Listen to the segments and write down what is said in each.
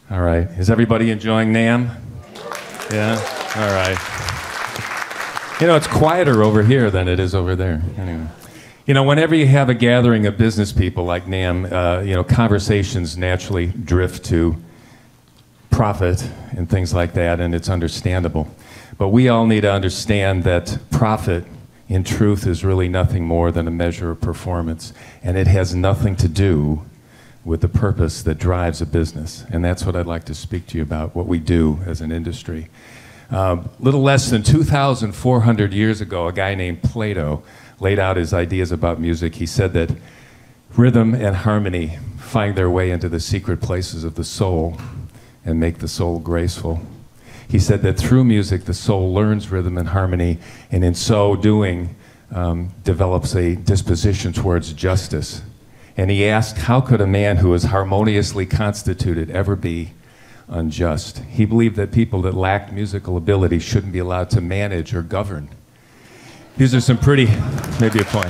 All right. Is everybody enjoying NAMM? Yeah? All right. You know, it's quieter over here than it is over there. Anyway. You know, whenever you have a gathering of business people like NAMM, you know, conversations naturally drift to profit and things like that, and it's understandable. But we all need to understand that profit, in truth, is really nothing more than a measure of performance, and it has nothing to do with the purpose that drives a business. And that's what I'd like to speak to you about, what we do as an industry. Little less than 2,400 years ago, a guy named Plato laid out his ideas about music. He said that rhythm and harmony find their way into the secret places of the soul and make the soul graceful. He said that through music, the soul learns rhythm and harmony, and in so doing, develops a disposition towards justice. And he asked, how could a man who is harmoniously constituted ever be unjust? He believed that people that lacked musical ability shouldn't be allowed to manage or govern. These are some pretty, maybe a point.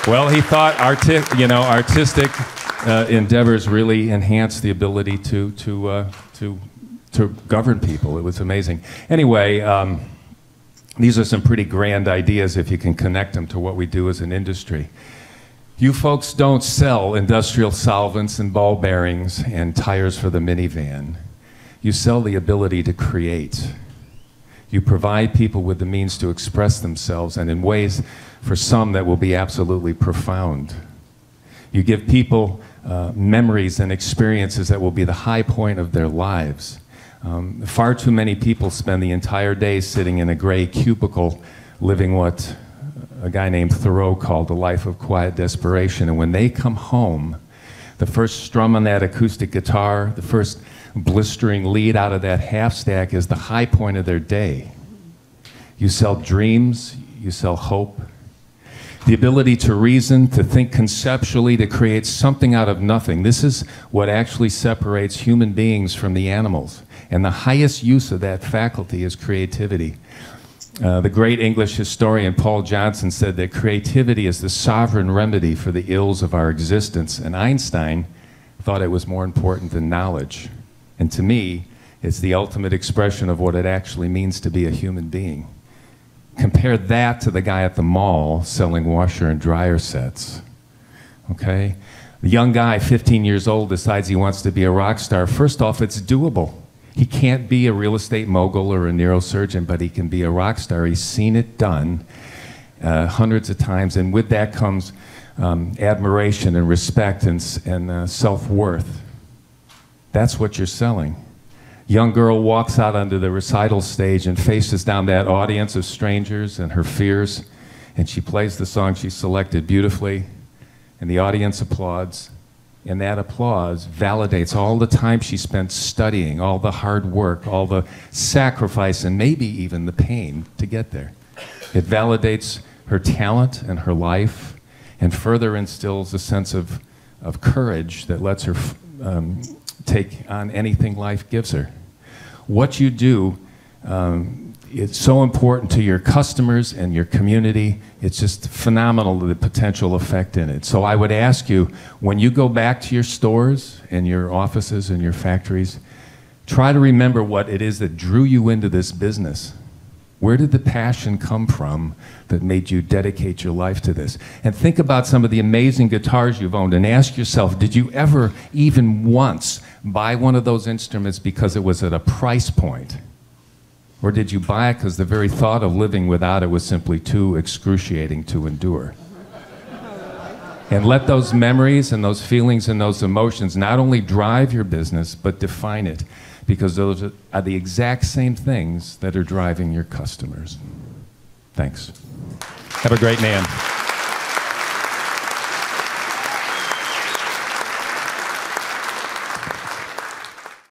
Well, he thought artistic endeavors really enhance the ability to govern people. It was amazing. Anyway, these are some pretty grand ideas if you can connect them to what we do as an industry. You folks don't sell industrial solvents and ball bearings and tires for the minivan. You sell the ability to create. You provide people with the means to express themselves, and in ways, for some, that will be absolutely profound. You give people memories and experiences that will be the high point of their lives. Far too many people spend the entire day sitting in a gray cubicle living what a guy named Thoreau called a life of quiet desperation. And when they come home, the first strum on that acoustic guitar, the first blistering lead out of that half stack is the high point of their day. You sell dreams, you sell hope, the ability to reason, to think conceptually, to create something out of nothing. This is what actually separates human beings from the animals. And the highest use of that faculty is creativity. The great English historian Paul Johnson said that creativity is the sovereign remedy for the ills of our existence, and Einstein thought it was more important than knowledge. And to me, it's the ultimate expression of what it actually means to be a human being. Compare that to the guy at the mall selling washer and dryer sets, okay? The young guy, 15 years old, decides he wants to be a rock star. First off, it's doable. He can't be a real estate mogul or a neurosurgeon, but he can be a rock star. He's seen it done hundreds of times, and with that comes admiration and respect and self-worth. That's what you're selling. Young girl walks out onto the recital stage and faces down that audience of strangers and her fears, and she plays the song she selected beautifully, and the audience applauds. And that applause validates all the time she spent studying, all the hard work, all the sacrifice, and maybe even the pain to get there. It validates her talent and her life, and further instills a sense of courage that lets her take on anything life gives her. What you do is so important to your customers and your community. It's just phenomenal, the potential effect in it. So I would ask you, when you go back to your stores and your offices and your factories, try to remember what it is that drew you into this business. Where did the passion come from that made you dedicate your life to this? And think about some of the amazing guitars you've owned and ask yourself, did you ever even once buy one of those instruments because it was at a price point? Or did you buy it because the very thought of living without it was simply too excruciating to endure? And let those memories and those feelings and those emotions not only drive your business, but define it, because those are the exact same things that are driving your customers. Thanks. Have a great NAMM.